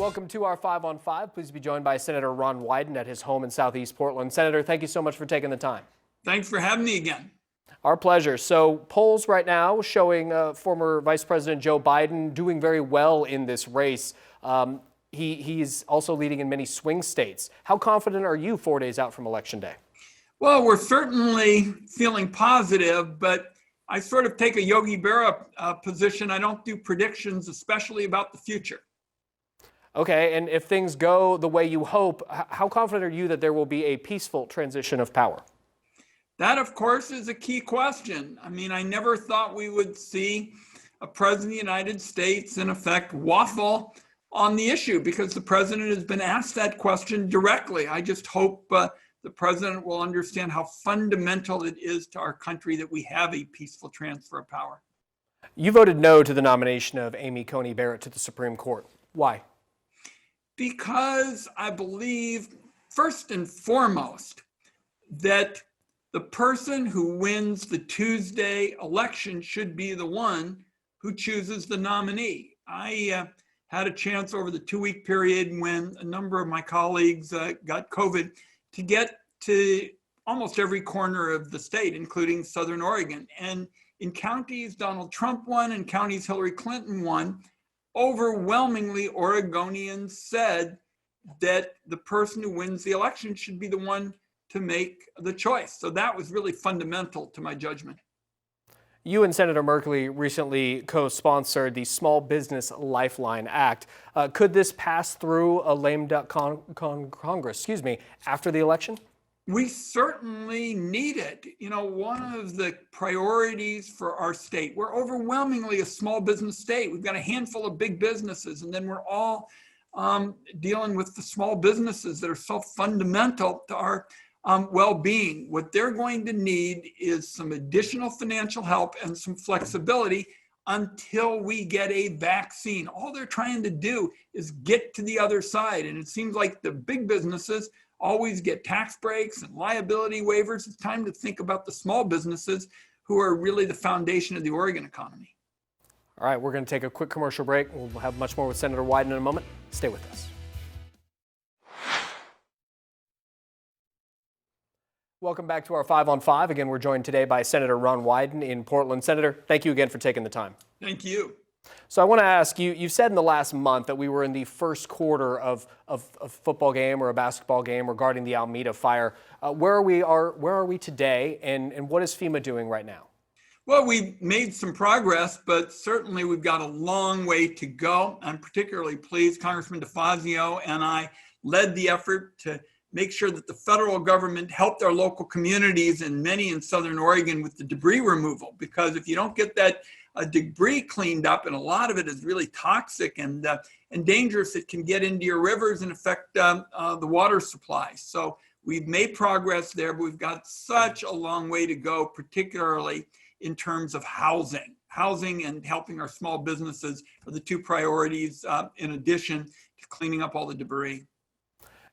Welcome to our 5 on 5. Please be joined by Senator Ron Wyden at his home in Southeast Portland. Senator, thank you so much for taking the time. Thanks for having me again. Our pleasure. So polls right now showing former Vice President Joe Biden doing very well in this race. He's also leading in many swing states. How confident are you 4 days out from Election Day? Well, we're certainly feeling positive, but I sort of take a Yogi Berra position. I don't do predictions, especially about the future. Okay, and if things go the way you hope, how confident are you that there will be a peaceful transition of power? That, of course, is a key question. I mean, I never thought we would see a president of the United States, in effect, waffle on the issue because the president has been asked that question directly. I just hope the president will understand how fundamental it is to our country that we have a peaceful transfer of power. You voted no to the nomination of Amy Coney Barrett to the Supreme Court. Why? Because I believe, first and foremost, that the person who wins the Tuesday election should be the one who chooses the nominee. I had a chance over the 2-week period when a number of my colleagues got COVID to get to almost every corner of the state, including Southern Oregon. And in counties Donald Trump won and counties Hillary Clinton won, overwhelmingly Oregonians said that the person who wins the election should be the one to make the choice. So that was really fundamental to my judgment. You and Senator Merkley recently co-sponsored the Small Business Lifeline Act. Could this pass through a lame duck Congress, after the election? We certainly need it. You know, one of the priorities for our state, we're overwhelmingly a small business state. We've got a handful of big businesses, and then we're all dealing with the small businesses that are so fundamental to our well-being. What they're going to need is some additional financial help and some flexibility until we get a vaccine. All they're trying to do is get to the other side. And it seems like the big businesses always get tax breaks and liability waivers. It's time to think about the small businesses who are really the foundation of the Oregon economy. All right, we're going to take a quick commercial break. We'll have much more with Senator Wyden in a moment. Stay with us. Welcome back to our 5 on 5. Again, we're joined today by Senator Ron Wyden in Portland. Senator, thank you again for taking the time. Thank you. So I want to ask you, you've said in the last month that we were in the first quarter of a football game or a basketball game regarding the Almeda fire. Where are we today, and what is FEMA doing right now? Well, we've made some progress, but certainly we've got a long way to go. I'm particularly pleased Congressman DeFazio and I led the effort to make sure that the federal government helped our local communities and many in Southern Oregon with the debris removal, because if you don't get that debris cleaned up, and a lot of it is really toxic and dangerous, it can get into your rivers and affect the water supply. So we've made progress there, but we've got such a long way to go, particularly in terms of housing. Housing and helping our small businesses are the two priorities in addition to cleaning up all the debris.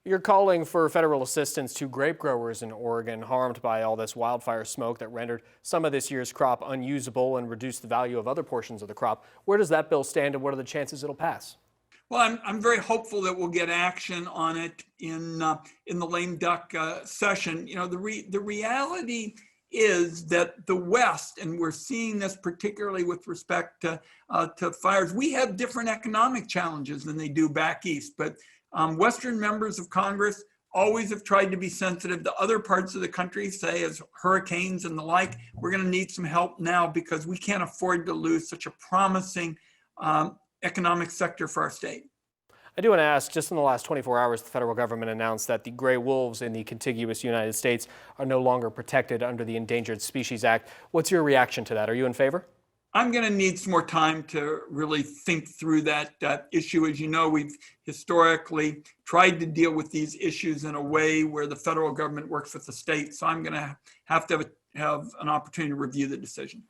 You're calling for federal assistance to grape growers in Oregon harmed by all this wildfire smoke that rendered some of this year's crop unusable and reduced the value of other portions of the crop. Where does that bill stand, and what are the chances it'll pass? Well, I'm very hopeful that we'll get action on it in the lame duck session. You know, the reality is that the West, and we're seeing this particularly with respect to fires, we have different economic challenges than they do back east, but Western members of Congress always have tried to be sensitive to other parts of the country, say as hurricanes and the like. We're going to need some help now because we can't afford to lose such a promising economic sector for our state. I do want to ask, just in the last 24 hours, the federal government announced that the gray wolves in the contiguous United States are no longer protected under the Endangered Species Act. What's your reaction to that? Are you in favor? I'm going to need some more time to really think through that issue. As you know, we've historically tried to deal with these issues in a way where the federal government works with the state. So I'm going to have an opportunity to review the decision.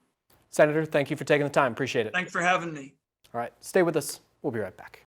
Senator, thank you for taking the time. Appreciate it. Thanks for having me. All right, stay with us. We'll be right back.